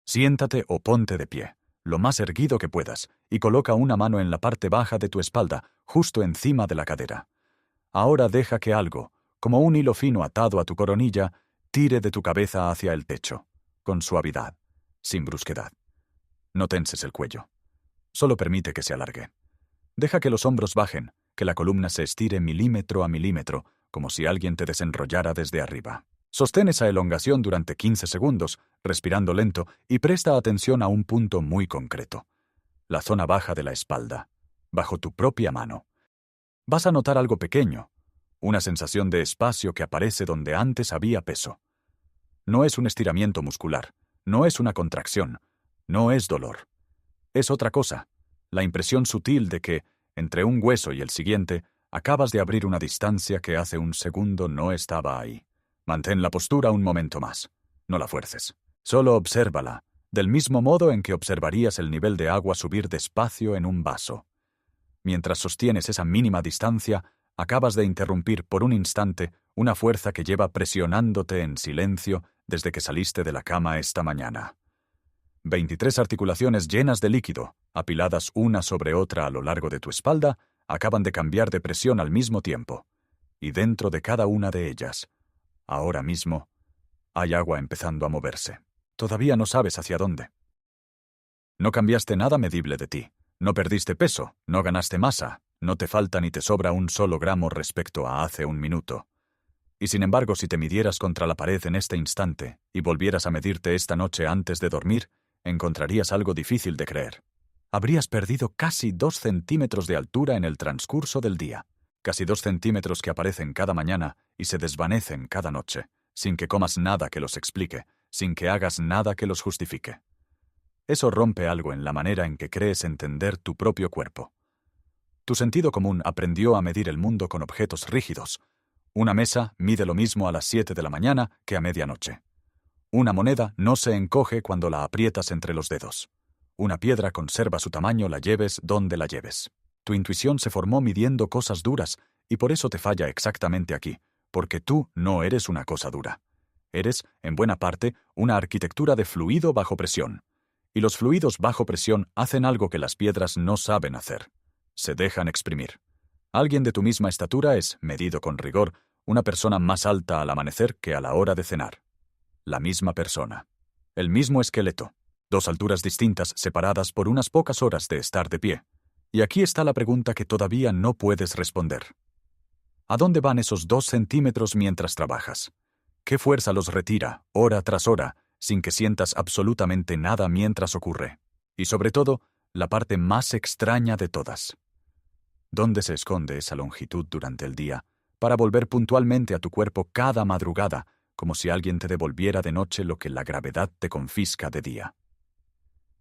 Siéntate o ponte de pie, lo más erguido que puedas, y coloca una mano en la parte baja de tu espalda, justo encima de la cadera. Ahora deja que algo, como un hilo fino atado a tu coronilla, tire de tu cabeza hacia el techo, con suavidad, sin brusquedad. No tenses el cuello. Solo permite que se alargue. Deja que los hombros bajen, que la columna se estire milímetro a milímetro, como si alguien te desenrollara desde arriba. Sostén esa elongación durante 15 segundos, respirando lento, y presta atención a un punto muy concreto. La zona baja de la espalda, bajo tu propia mano. Vas a notar algo pequeño, una sensación de espacio que aparece donde antes había peso. No es un estiramiento muscular, no es una contracción, no es dolor. Es otra cosa, la impresión sutil de que, entre un hueso y el siguiente, acabas de abrir una distancia que hace un segundo no estaba ahí. Mantén la postura un momento más. No la fuerces. Solo obsérvala, del mismo modo en que observarías el nivel de agua subir despacio en un vaso. Mientras sostienes esa mínima distancia, acabas de interrumpir por un instante una fuerza que lleva presionándote en silencio desde que saliste de la cama esta mañana. 23 articulaciones llenas de líquido, apiladas una sobre otra a lo largo de tu espalda, acaban de cambiar de presión al mismo tiempo. Y dentro de cada una de ellas, ahora mismo, hay agua empezando a moverse. Todavía no sabes hacia dónde. No cambiaste nada medible de ti. No perdiste peso, no ganaste masa, no te falta ni te sobra un solo gramo respecto a hace un minuto. Y sin embargo, si te midieras contra la pared en este instante y volvieras a medirte esta noche antes de dormir, encontrarías algo difícil de creer. Habrías perdido casi 2 centímetros de altura en el transcurso del día. Casi 2 centímetros que aparecen cada mañana y se desvanecen cada noche, sin que comas nada que los explique, sin que hagas nada que los justifique. Eso rompe algo en la manera en que crees entender tu propio cuerpo. Tu sentido común aprendió a medir el mundo con objetos rígidos. Una mesa mide lo mismo a las 7 de la mañana que a medianoche. Una moneda no se encoge cuando la aprietas entre los dedos. Una piedra conserva su tamaño la lleves donde la lleves. Tu intuición se formó midiendo cosas duras y por eso te falla exactamente aquí, porque tú no eres una cosa dura. Eres, en buena parte, una arquitectura de fluido bajo presión. Y los fluidos bajo presión hacen algo que las piedras no saben hacer. Se dejan exprimir. Alguien de tu misma estatura es, medido con rigor, una persona más alta al amanecer que a la hora de cenar. La misma persona. El mismo esqueleto. 2 alturas distintas separadas por unas pocas horas de estar de pie. Y aquí está la pregunta que todavía no puedes responder. ¿A dónde van esos 2 centímetros mientras trabajas? ¿Qué fuerza los retira, hora tras hora, sin que sientas absolutamente nada mientras ocurre? Y sobre todo, la parte más extraña de todas. ¿Dónde se esconde esa longitud durante el día, para volver puntualmente a tu cuerpo cada madrugada, como si alguien te devolviera de noche lo que la gravedad te confisca de día?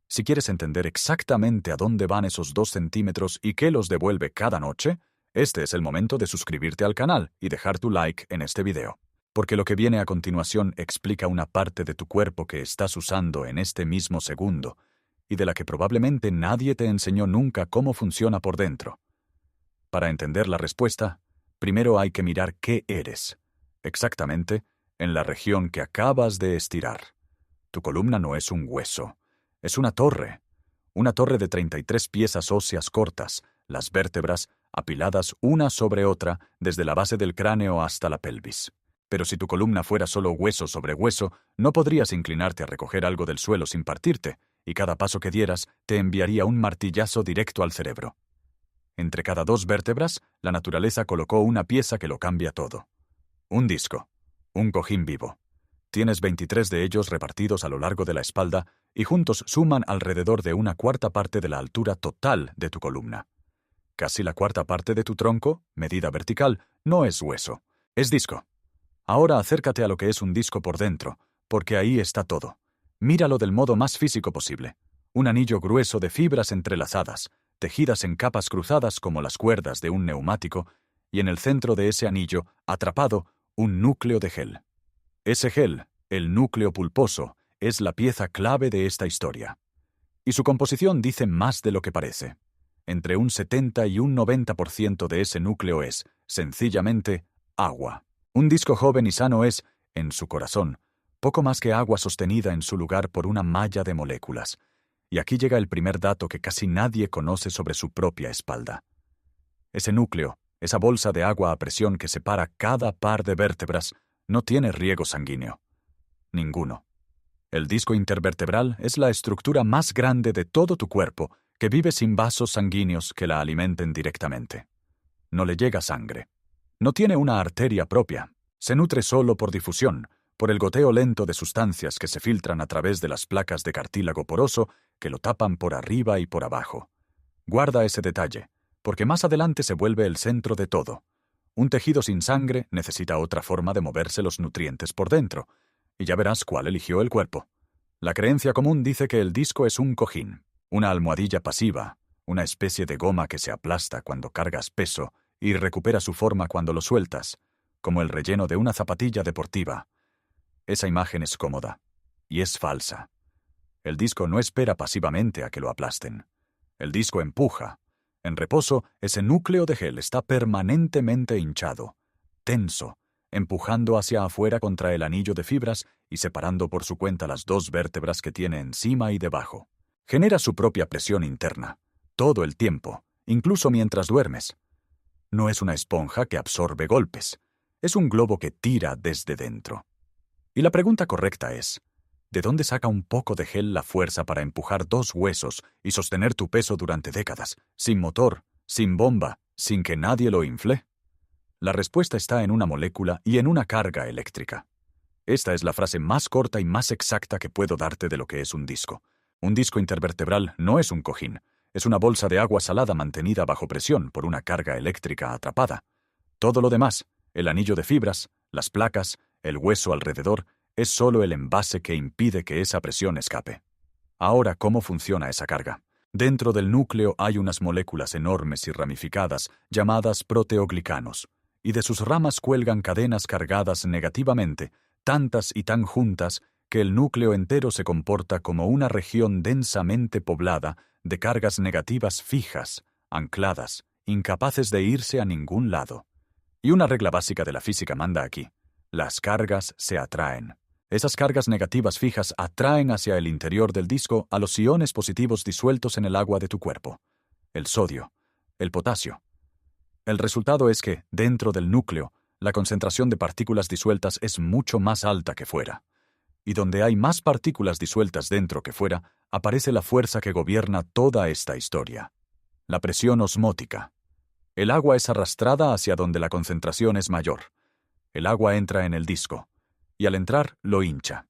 Si quieres entender exactamente a dónde van esos 2 centímetros y qué los devuelve cada noche, este es el momento de suscribirte al canal y dejar tu like en este video. Porque lo que viene a continuación explica una parte de tu cuerpo que estás usando en este mismo segundo y de la que probablemente nadie te enseñó nunca cómo funciona por dentro. Para entender la respuesta, primero hay que mirar qué eres, exactamente en la región que acabas de estirar. Tu columna no es un hueso, es una torre de 33 piezas óseas cortas, las vértebras apiladas una sobre otra desde la base del cráneo hasta la pelvis. Pero si tu columna fuera solo hueso sobre hueso, no podrías inclinarte a recoger algo del suelo sin partirte, y cada paso que dieras te enviaría un martillazo directo al cerebro. Entre cada 2 vértebras, la naturaleza colocó una pieza que lo cambia todo. Un disco, un cojín vivo. Tienes 23 de ellos repartidos a lo largo de la espalda y juntos suman alrededor de 1/4 parte de la altura total de tu columna. Casi la 1/4 parte de tu tronco, medida vertical, no es hueso, es disco. Ahora acércate a lo que es un disco por dentro, porque ahí está todo. Míralo del modo más físico posible. Un anillo grueso de fibras entrelazadas, tejidas en capas cruzadas como las cuerdas de un neumático, y en el centro de ese anillo, atrapado, un núcleo de gel. Ese gel, el núcleo pulposo, es la pieza clave de esta historia. Y su composición dice más de lo que parece. Entre un 70 y un 90% de ese núcleo es, sencillamente, agua. Un disco joven y sano es, en su corazón, Poco más que agua sostenida en su lugar por una malla de moléculas. Y aquí llega el primer dato que casi nadie conoce sobre su propia espalda. Ese núcleo, esa bolsa de agua a presión que separa cada par de vértebras, no tiene riego sanguíneo. Ninguno. El disco intervertebral es la estructura más grande de todo tu cuerpo, que vive sin vasos sanguíneos que la alimenten directamente. No le llega sangre. No tiene una arteria propia. Se nutre solo por difusión, por el goteo lento de sustancias que se filtran a través de las placas de cartílago poroso que lo tapan por arriba y por abajo. Guarda ese detalle, porque más adelante se vuelve el centro de todo. Un tejido sin sangre necesita otra forma de moverse los nutrientes por dentro, y ya verás cuál eligió el cuerpo. La creencia común dice que el disco es un cojín, una almohadilla pasiva, una especie de goma que se aplasta cuando cargas peso y recupera su forma cuando lo sueltas, como el relleno de una zapatilla deportiva. Esa imagen es cómoda, y es falsa. El disco no espera pasivamente a que lo aplasten. El disco empuja. En reposo, ese núcleo de gel está permanentemente hinchado, tenso, empujando hacia afuera contra el anillo de fibras y separando por su cuenta las dos vértebras que tiene encima y debajo. Genera su propia presión interna, todo el tiempo, incluso mientras duermes. No es una esponja que absorbe golpes, es un globo que tira desde dentro. Y la pregunta correcta es, ¿de dónde saca un poco de gel la fuerza para empujar dos huesos y sostener tu peso durante décadas, sin motor, sin bomba, sin que nadie lo infle? La respuesta está en una molécula y en una carga eléctrica. Esta es la frase más corta y más exacta que puedo darte de lo que es un disco. Un disco intervertebral no es un cojín, es una bolsa de agua salada mantenida bajo presión por una carga eléctrica atrapada. Todo lo demás, el anillo de fibras, las placas, el hueso alrededor, es solo el envase que impide que esa presión escape. Ahora, ¿cómo funciona esa carga? Dentro del núcleo hay unas moléculas enormes y ramificadas llamadas proteoglicanos, y de sus ramas cuelgan cadenas cargadas negativamente, tantas y tan juntas que el núcleo entero se comporta como una región densamente poblada de cargas negativas fijas, ancladas, incapaces de irse a ningún lado. Y una regla básica de la física manda aquí. Las cargas se atraen. Esas cargas negativas fijas atraen hacia el interior del disco a los iones positivos disueltos en el agua de tu cuerpo, el sodio, el potasio. El resultado es que, dentro del núcleo, la concentración de partículas disueltas es mucho más alta que fuera. Y donde hay más partículas disueltas dentro que fuera, aparece la fuerza que gobierna toda esta historia. La presión osmótica. El agua es arrastrada hacia donde la concentración es mayor. El agua entra en el disco, y al entrar lo hincha.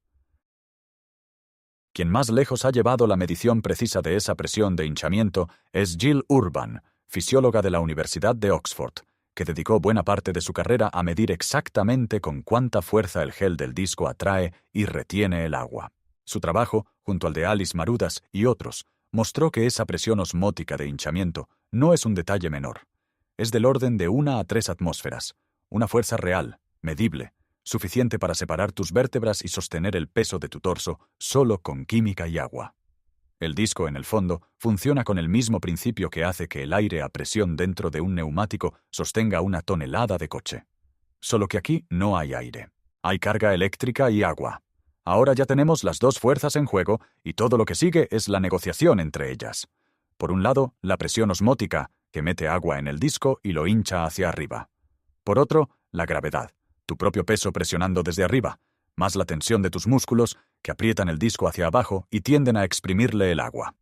Quien más lejos ha llevado la medición precisa de esa presión de hinchamiento es Jill Urban, fisióloga de la Universidad de Oxford, que dedicó buena parte de su carrera a medir exactamente con cuánta fuerza el gel del disco atrae y retiene el agua. Su trabajo, junto al de Alice Marudas y otros, mostró que esa presión osmótica de hinchamiento no es un detalle menor. Es del orden de 1 a 3 atmósferas, una fuerza real, medible, suficiente para separar tus vértebras y sostener el peso de tu torso solo con química y agua. El disco, en el fondo, funciona con el mismo principio que hace que el aire a presión dentro de un neumático sostenga una tonelada de coche. Solo que aquí no hay aire. Hay carga eléctrica y agua. Ahora ya tenemos las dos fuerzas en juego y todo lo que sigue es la negociación entre ellas. Por un lado, la presión osmótica, que mete agua en el disco y lo hincha hacia arriba. Por otro, la gravedad, tu propio peso presionando desde arriba, más la tensión de tus músculos, que aprietan el disco hacia abajo y tienden a exprimirle el agua.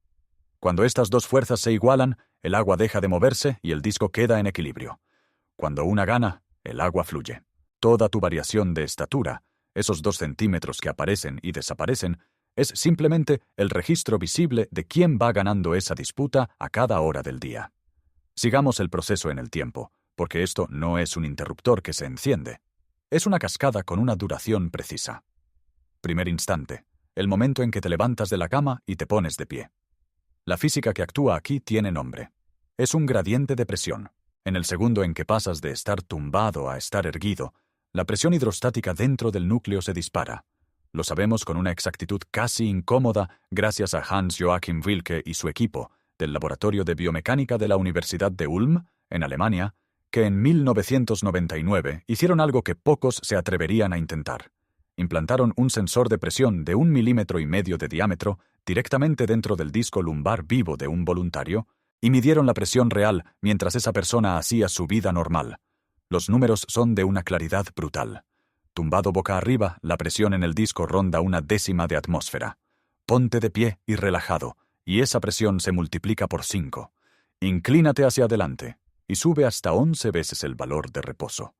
Cuando estas dos fuerzas se igualan, el agua deja de moverse y el disco queda en equilibrio. Cuando una gana, el agua fluye. Toda tu variación de estatura, esos 2 centímetros que aparecen y desaparecen, es simplemente el registro visible de quién va ganando esa disputa a cada hora del día. Sigamos el proceso en el tiempo, porque esto no es un interruptor que se enciende. Es una cascada con una duración precisa. Primer instante, el momento en que te levantas de la cama y te pones de pie. La física que actúa aquí tiene nombre. Es un gradiente de presión. En el segundo en que pasas de estar tumbado a estar erguido, la presión hidrostática dentro del núcleo se dispara. Lo sabemos con una exactitud casi incómoda gracias a Hans Joachim Wilke y su equipo del Laboratorio de Biomecánica de la Universidad de Ulm, en Alemania, que en 1999 hicieron algo que pocos se atreverían a intentar. Implantaron un sensor de presión de 1,5 milímetros de diámetro directamente dentro del disco lumbar vivo de un voluntario y midieron la presión real mientras esa persona hacía su vida normal. Los números son de una claridad brutal. Tumbado boca arriba, la presión en el disco ronda 1/10 de atmósfera. Ponte de pie y relajado, y esa presión se multiplica por 5. Inclínate hacia adelante y sube hasta 11 veces el valor de reposo.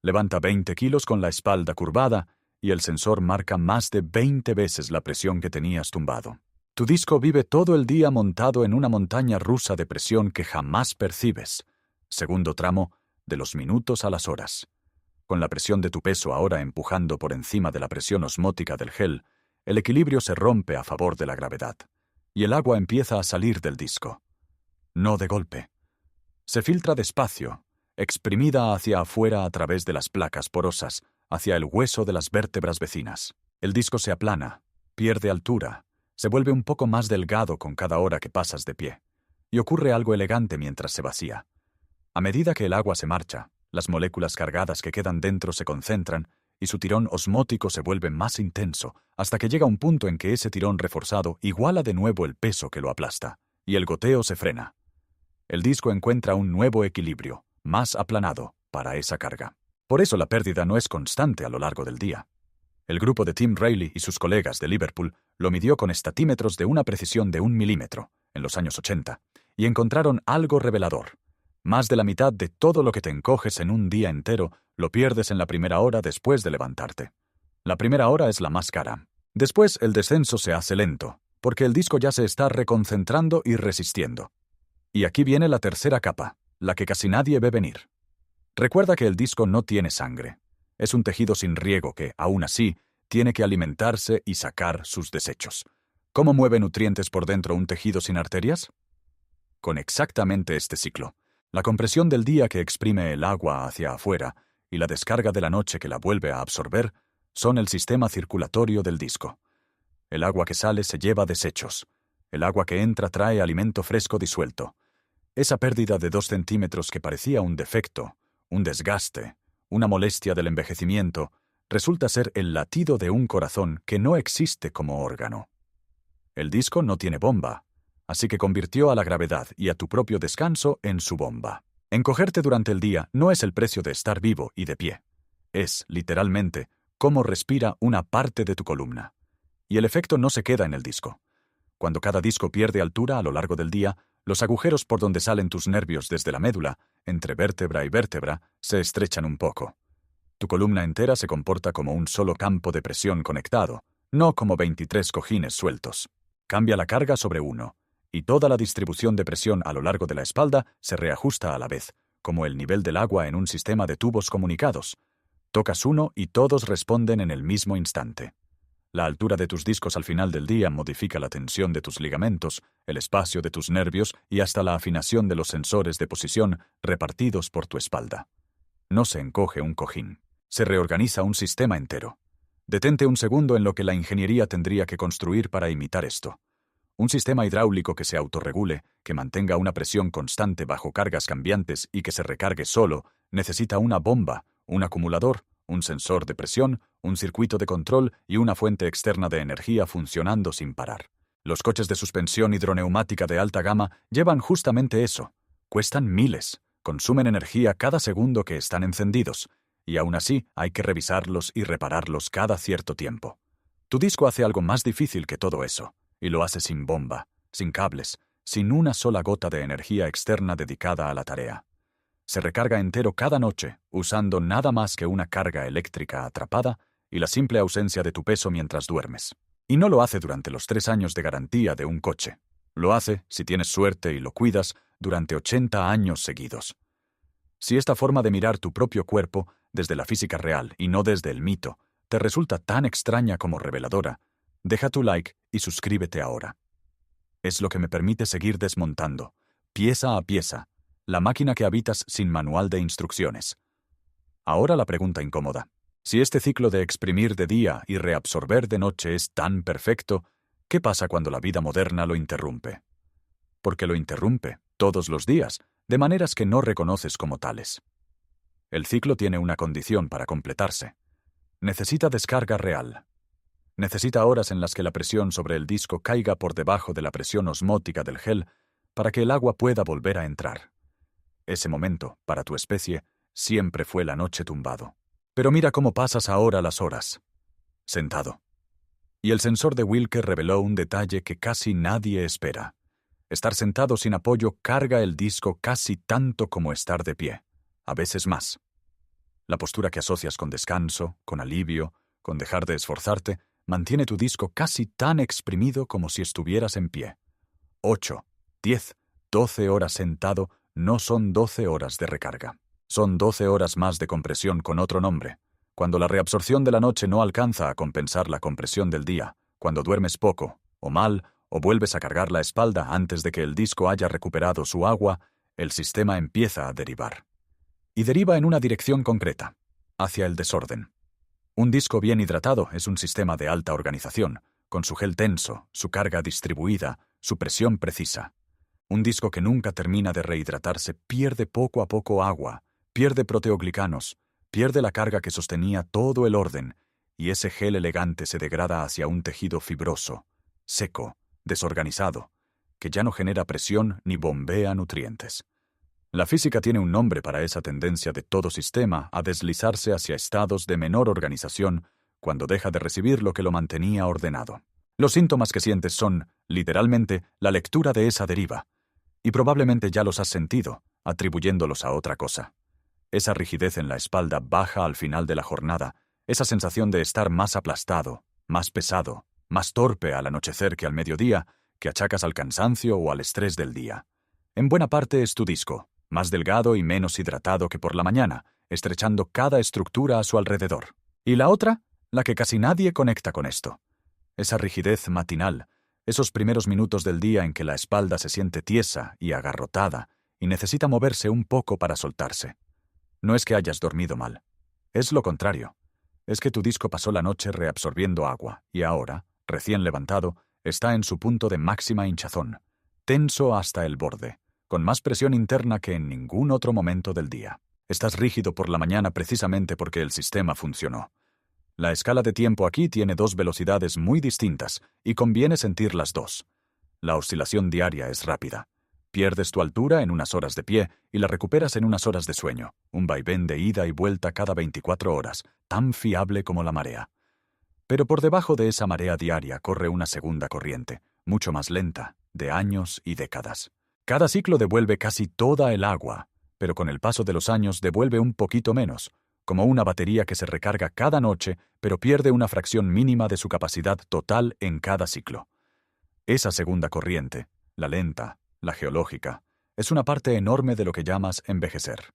Levanta 20 kilos con la espalda curvada y el sensor marca más de 20 veces la presión que tenías tumbado. Tu disco vive todo el día montado en una montaña rusa de presión que jamás percibes. Segundo tramo, de los minutos a las horas. Con la presión de tu peso ahora empujando por encima de la presión osmótica del gel, el equilibrio se rompe a favor de la gravedad, y el agua empieza a salir del disco. No de golpe. Se filtra despacio, exprimida hacia afuera a través de las placas porosas, hacia el hueso de las vértebras vecinas. El disco se aplana, pierde altura, se vuelve un poco más delgado con cada hora que pasas de pie, y ocurre algo elegante mientras se vacía. A medida que el agua se marcha, las moléculas cargadas que quedan dentro se concentran y su tirón osmótico se vuelve más intenso, hasta que llega un punto en que ese tirón reforzado iguala de nuevo el peso que lo aplasta, y el goteo se frena. El disco encuentra un nuevo equilibrio, más aplanado, para esa carga. Por eso la pérdida no es constante a lo largo del día. El grupo de Tim Rayleigh y sus colegas de Liverpool lo midió con estatímetros de una precisión de 1 milímetro, en los años 80, y encontraron algo revelador. Más de la mitad de todo lo que te encoges en un día entero lo pierdes en la primera hora después de levantarte. La primera hora es la más cara. Después el descenso se hace lento, porque el disco ya se está reconcentrando y resistiendo. Y aquí viene la tercera capa, la que casi nadie ve venir. Recuerda que el disco no tiene sangre. Es un tejido sin riego que, aún así, tiene que alimentarse y sacar sus desechos. ¿Cómo mueve nutrientes por dentro un tejido sin arterias? Con exactamente este ciclo. La compresión del día que exprime el agua hacia afuera y la descarga de la noche que la vuelve a absorber son el sistema circulatorio del disco. El agua que sale se lleva desechos. El agua que entra trae alimento fresco disuelto. Esa pérdida de 2 centímetros que parecía un defecto, un desgaste, una molestia del envejecimiento, resulta ser el latido de un corazón que no existe como órgano. El disco no tiene bomba, así que convirtió a la gravedad y a tu propio descanso en su bomba. Encogerte durante el día no es el precio de estar vivo y de pie. Es, literalmente, cómo respira una parte de tu columna. Y el efecto no se queda en el disco. Cuando cada disco pierde altura a lo largo del día, los agujeros por donde salen tus nervios desde la médula, entre vértebra y vértebra, se estrechan un poco. Tu columna entera se comporta como un solo campo de presión conectado, no como 23 cojines sueltos. Cambia la carga sobre uno, y toda la distribución de presión a lo largo de la espalda se reajusta a la vez, como el nivel del agua en un sistema de tubos comunicados. Tocas uno y todos responden en el mismo instante. La altura de tus discos al final del día modifica la tensión de tus ligamentos, el espacio de tus nervios y hasta la afinación de los sensores de posición repartidos por tu espalda. No se encoge un cojín. Se reorganiza un sistema entero. Detente un segundo en lo que la ingeniería tendría que construir para imitar esto. Un sistema hidráulico que se autorregule, que mantenga una presión constante bajo cargas cambiantes y que se recargue solo, necesita una bomba, un acumulador, un sensor de presión, un circuito de control y una fuente externa de energía funcionando sin parar. Los coches de suspensión hidroneumática de alta gama llevan justamente eso. Cuestan miles, consumen energía cada segundo que están encendidos, y aún así hay que revisarlos y repararlos cada cierto tiempo. Tu disco hace algo más difícil que todo eso, y lo hace sin bomba, sin cables, sin una sola gota de energía externa dedicada a la tarea. Se recarga entero cada noche, usando nada más que una carga eléctrica atrapada y la simple ausencia de tu peso mientras duermes. Y no lo hace durante los 3 años de garantía de un coche. Lo hace, si tienes suerte y lo cuidas, durante 80 años seguidos. Si esta forma de mirar tu propio cuerpo, desde la física real y no desde el mito, te resulta tan extraña como reveladora, deja tu like y suscríbete ahora. Es lo que me permite seguir desmontando, pieza a pieza, la máquina que habitas sin manual de instrucciones. Ahora la pregunta incómoda. Si este ciclo de exprimir de día y reabsorber de noche es tan perfecto, ¿qué pasa cuando la vida moderna lo interrumpe? Porque lo interrumpe, todos los días, de maneras que no reconoces como tales. El ciclo tiene una condición para completarse. Necesita descarga real. Necesita horas en las que la presión sobre el disco caiga por debajo de la presión osmótica del gel para que el agua pueda volver a entrar. Ese momento, para tu especie, siempre fue la noche tumbado. Pero mira cómo pasas ahora las horas. Sentado. Y el sensor de Wilke reveló un detalle que casi nadie espera. Estar sentado sin apoyo carga el disco casi tanto como estar de pie, a veces más. La postura que asocias con descanso, con alivio, con dejar de esforzarte, mantiene tu disco casi tan exprimido como si estuvieras en pie. 8, 10, 12 horas sentado no son 12 horas de recarga. Son 12 horas más de compresión con otro nombre. Cuando la reabsorción de la noche no alcanza a compensar la compresión del día, cuando duermes poco, o mal, o vuelves a cargar la espalda antes de que el disco haya recuperado su agua, el sistema empieza a derivar. Y deriva en una dirección concreta, hacia el desorden. Un disco bien hidratado es un sistema de alta organización, con su gel tenso, su carga distribuida, su presión precisa. Un disco que nunca termina de rehidratarse pierde poco a poco agua, pierde proteoglicanos, pierde la carga que sostenía todo el orden, y ese gel elegante se degrada hacia un tejido fibroso, seco, desorganizado, que ya no genera presión ni bombea nutrientes. La física tiene un nombre para esa tendencia de todo sistema a deslizarse hacia estados de menor organización cuando deja de recibir lo que lo mantenía ordenado. Los síntomas que sientes son, literalmente, la lectura de esa deriva, y probablemente ya los has sentido, atribuyéndolos a otra cosa. Esa rigidez en la espalda baja al final de la jornada, esa sensación de estar más aplastado, más pesado, más torpe al anochecer que al mediodía, que achacas al cansancio o al estrés del día. En buena parte es tu disco, más delgado y menos hidratado que por la mañana, estrechando cada estructura a su alrededor. Y la otra, la que casi nadie conecta con esto. Esa rigidez matinal, esos primeros minutos del día en que la espalda se siente tiesa y agarrotada y necesita moverse un poco para soltarse. No es que hayas dormido mal. Es lo contrario. Es que tu disco pasó la noche reabsorbiendo agua y ahora, recién levantado, está en su punto de máxima hinchazón, tenso hasta el borde, con más presión interna que en ningún otro momento del día. Estás rígido por la mañana precisamente porque el sistema funcionó. La escala de tiempo aquí tiene dos velocidades muy distintas y conviene sentir las dos. La oscilación diaria es rápida. Pierdes tu altura en unas horas de pie y la recuperas en unas horas de sueño, un vaivén de ida y vuelta cada 24 horas, tan fiable como la marea. Pero por debajo de esa marea diaria corre una segunda corriente, mucho más lenta, de años y décadas. Cada ciclo devuelve casi toda el agua, pero con el paso de los años devuelve un poquito menos, como una batería que se recarga cada noche, pero pierde una fracción mínima de su capacidad total en cada ciclo. Esa segunda corriente, la lenta, la geológica, es una parte enorme de lo que llamas envejecer.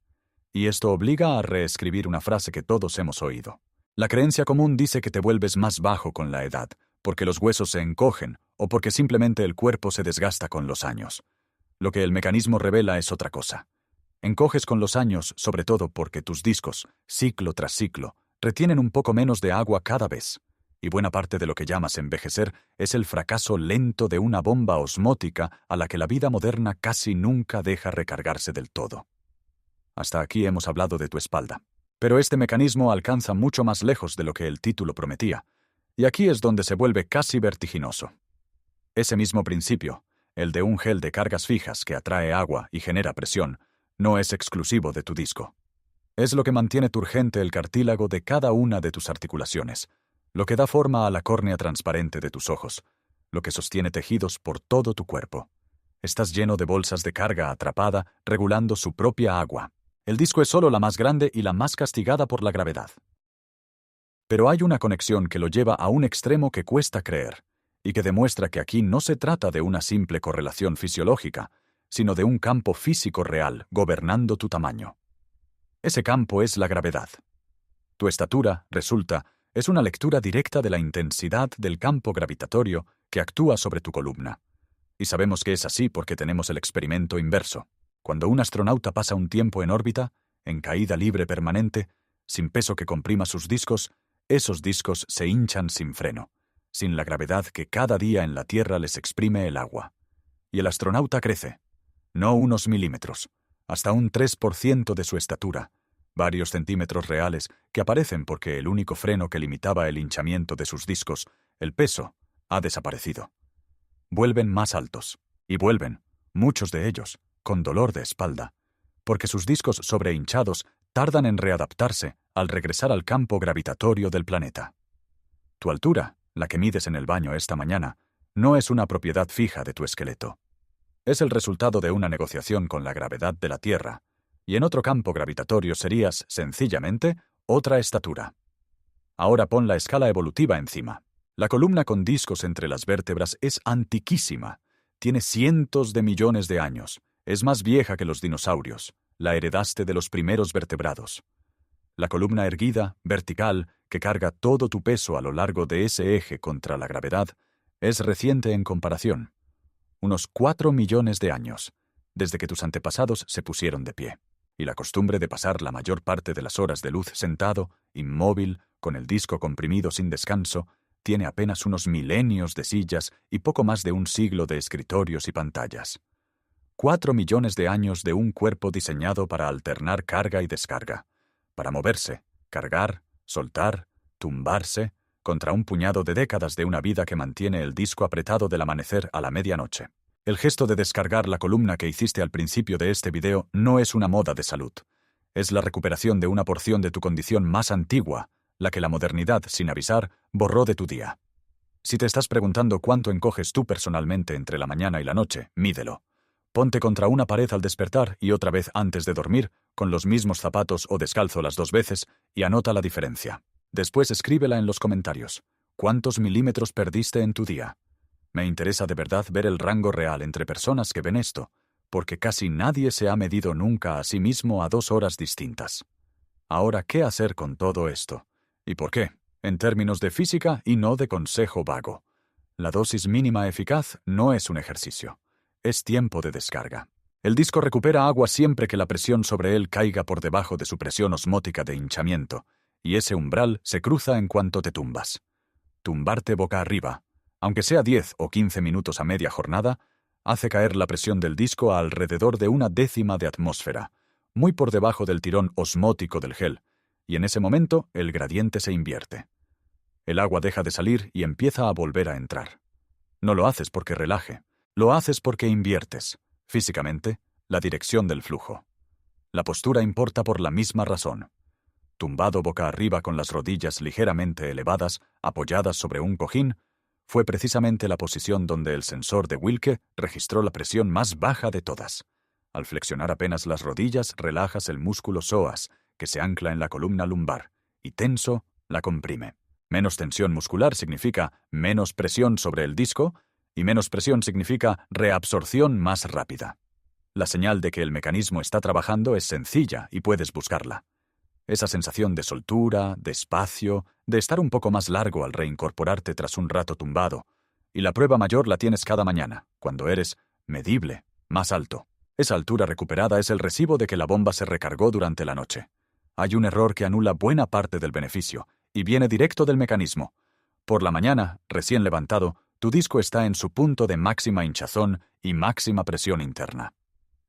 Y esto obliga a reescribir una frase que todos hemos oído. La creencia común dice que te vuelves más bajo con la edad, porque los huesos se encogen o porque simplemente el cuerpo se desgasta con los años. Lo que el mecanismo revela es otra cosa. Encoges con los años, sobre todo porque tus discos, ciclo tras ciclo, retienen un poco menos de agua cada vez. Y buena parte de lo que llamas envejecer es el fracaso lento de una bomba osmótica a la que la vida moderna casi nunca deja recargarse del todo. Hasta aquí hemos hablado de tu espalda. Pero este mecanismo alcanza mucho más lejos de lo que el título prometía, y aquí es donde se vuelve casi vertiginoso. Ese mismo principio, el de un gel de cargas fijas que atrae agua y genera presión, no es exclusivo de tu disco. Es lo que mantiene turgente el cartílago de cada una de tus articulaciones, lo que da forma a la córnea transparente de tus ojos, lo que sostiene tejidos por todo tu cuerpo. Estás lleno de bolsas de carga atrapada, regulando su propia agua. El disco es solo la más grande y la más castigada por la gravedad. Pero hay una conexión que lo lleva a un extremo que cuesta creer, y que demuestra que aquí no se trata de una simple correlación fisiológica, sino de un campo físico real gobernando tu tamaño. Ese campo es la gravedad. Tu estatura, resulta, es una lectura directa de la intensidad del campo gravitatorio que actúa sobre tu columna. Y sabemos que es así porque tenemos el experimento inverso. Cuando un astronauta pasa un tiempo en órbita, en caída libre permanente, sin peso que comprima sus discos, esos discos se hinchan sin freno, sin la gravedad que cada día en la Tierra les exprime el agua. Y el astronauta crece, no unos milímetros, hasta un 3% de su estatura, varios centímetros reales, que aparecen porque el único freno que limitaba el hinchamiento de sus discos, el peso, ha desaparecido. Vuelven más altos, y vuelven, muchos de ellos, con dolor de espalda, porque sus discos sobrehinchados tardan en readaptarse al regresar al campo gravitatorio del planeta. Tu altura, la que mides en el baño esta mañana, no es una propiedad fija de tu esqueleto. Es el resultado de una negociación con la gravedad de la Tierra, y en otro campo gravitatorio serías, sencillamente, otra estatura. Ahora pon la escala evolutiva encima. La columna con discos entre las vértebras es antiquísima. Tiene cientos de millones de años. Es más vieja que los dinosaurios. La heredaste de los primeros vertebrados. La columna erguida, vertical, que carga todo tu peso a lo largo de ese eje contra la gravedad, es reciente en comparación. Unos 4 millones de años, desde que tus antepasados se pusieron de pie. Y la costumbre de pasar la mayor parte de las horas de luz sentado, inmóvil, con el disco comprimido sin descanso, tiene apenas unos milenios de sillas y poco más de un siglo de escritorios y pantallas. 4 millones de años de un cuerpo diseñado para alternar carga y descarga, para moverse, cargar, soltar, tumbarse, contra un puñado de décadas de una vida que mantiene el disco apretado del amanecer a la medianoche. El gesto de descargar la columna que hiciste al principio de este video no es una moda de salud. Es la recuperación de una porción de tu condición más antigua, la que la modernidad, sin avisar, borró de tu día. Si te estás preguntando cuánto encoges tú personalmente entre la mañana y la noche, mídelo. Ponte contra una pared al despertar y otra vez antes de dormir, con los mismos zapatos o descalzo las 2 veces, y anota la diferencia. Después escríbela en los comentarios. ¿Cuántos milímetros perdiste en tu día? Me interesa de verdad ver el rango real entre personas que ven esto, porque casi nadie se ha medido nunca a sí mismo a 2 horas distintas. Ahora, ¿qué hacer con todo esto? ¿Y por qué? En términos de física y no de consejo vago. La dosis mínima eficaz no es un ejercicio. Es tiempo de descarga. El disco recupera agua siempre que la presión sobre él caiga por debajo de su presión osmótica de hinchamiento, y ese umbral se cruza en cuanto te tumbas. Tumbarte boca arriba, aunque sea 10 o 15 minutos a media jornada, hace caer la presión del disco a alrededor de 1/10 de atmósfera, muy por debajo del tirón osmótico del gel, y en ese momento el gradiente se invierte. El agua deja de salir y empieza a volver a entrar. No lo haces porque relaje, lo haces porque inviertes, físicamente, la dirección del flujo. La postura importa por la misma razón. Tumbado boca arriba con las rodillas ligeramente elevadas, apoyadas sobre un cojín, fue precisamente la posición donde el sensor de Wilke registró la presión más baja de todas. Al flexionar apenas las rodillas, relajas el músculo psoas, que se ancla en la columna lumbar, y tenso, la comprime. Menos tensión muscular significa menos presión sobre el disco, y menos presión significa reabsorción más rápida. La señal de que el mecanismo está trabajando es sencilla y puedes buscarla. Esa sensación de soltura, de espacio, de estar un poco más largo al reincorporarte tras un rato tumbado. Y la prueba mayor la tienes cada mañana, cuando eres medible, más alto. Esa altura recuperada es el recibo de que la bomba se recargó durante la noche. Hay un error que anula buena parte del beneficio, y viene directo del mecanismo. Por la mañana, recién levantado, tu disco está en su punto de máxima hinchazón y máxima presión interna.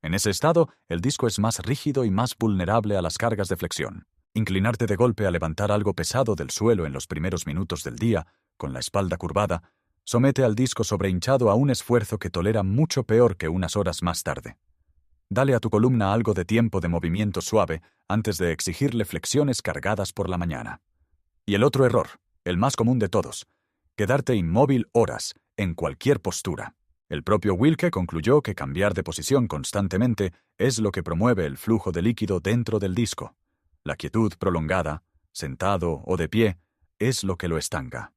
En ese estado, el disco es más rígido y más vulnerable a las cargas de flexión. Inclinarte de golpe a levantar algo pesado del suelo en los primeros minutos del día, con la espalda curvada, somete al disco sobrehinchado a un esfuerzo que tolera mucho peor que unas horas más tarde. Dale a tu columna algo de tiempo de movimiento suave antes de exigirle flexiones cargadas por la mañana. Y el otro error, el más común de todos, quedarte inmóvil horas, en cualquier postura. El propio Wilke concluyó que cambiar de posición constantemente es lo que promueve el flujo de líquido dentro del disco. La quietud prolongada, sentado o de pie, es lo que lo estanca.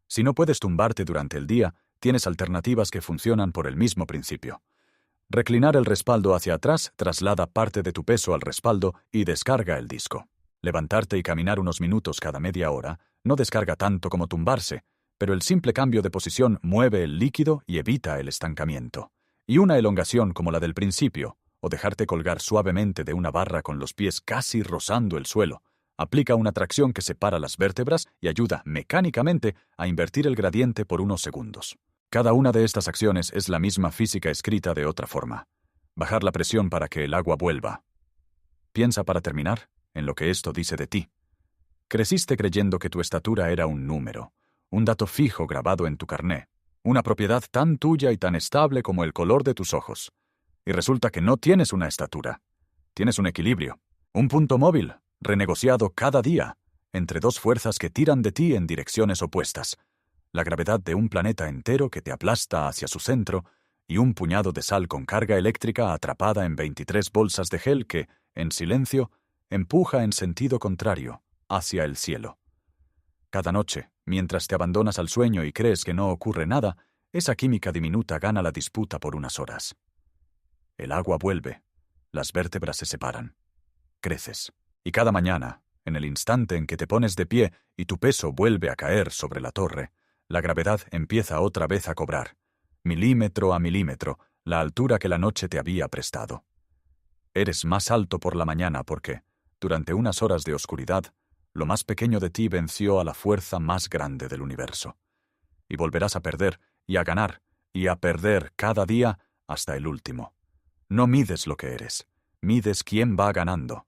Si no puedes tumbarte durante el día, tienes alternativas que funcionan por el mismo principio. Reclinar el respaldo hacia atrás traslada parte de tu peso al respaldo y descarga el disco. Levantarte y caminar unos minutos cada media hora no descarga tanto como tumbarse, pero el simple cambio de posición mueve el líquido y evita el estancamiento. Y una elongación como la del principio, o dejarte colgar suavemente de una barra con los pies casi rozando el suelo, aplica una tracción que separa las vértebras y ayuda mecánicamente a invertir el gradiente por unos segundos. Cada una de estas acciones es la misma física escrita de otra forma. Bajar la presión para que el agua vuelva. Piensa para terminar en lo que esto dice de ti. Creciste creyendo que tu estatura era un número, un dato fijo grabado en tu carné, una propiedad tan tuya y tan estable como el color de tus ojos. Y resulta que no tienes una estatura. Tienes un equilibrio, un punto móvil, renegociado cada día, entre dos fuerzas que tiran de ti en direcciones opuestas. La gravedad de un planeta entero que te aplasta hacia su centro y un puñado de sal con carga eléctrica atrapada en 23 bolsas de gel que, en silencio, empuja en sentido contrario, hacia el cielo. Cada noche, mientras te abandonas al sueño y crees que no ocurre nada, esa química diminuta gana la disputa por unas horas. El agua vuelve, las vértebras se separan, creces, y cada mañana, en el instante en que te pones de pie y tu peso vuelve a caer sobre la torre, la gravedad empieza otra vez a cobrar, milímetro a milímetro, la altura que la noche te había prestado. Eres más alto por la mañana porque, durante unas horas de oscuridad, lo más pequeño de ti venció a la fuerza más grande del universo. Y volverás a perder, y a ganar, y a perder cada día hasta el último. No mides lo que eres, mides quién va ganando,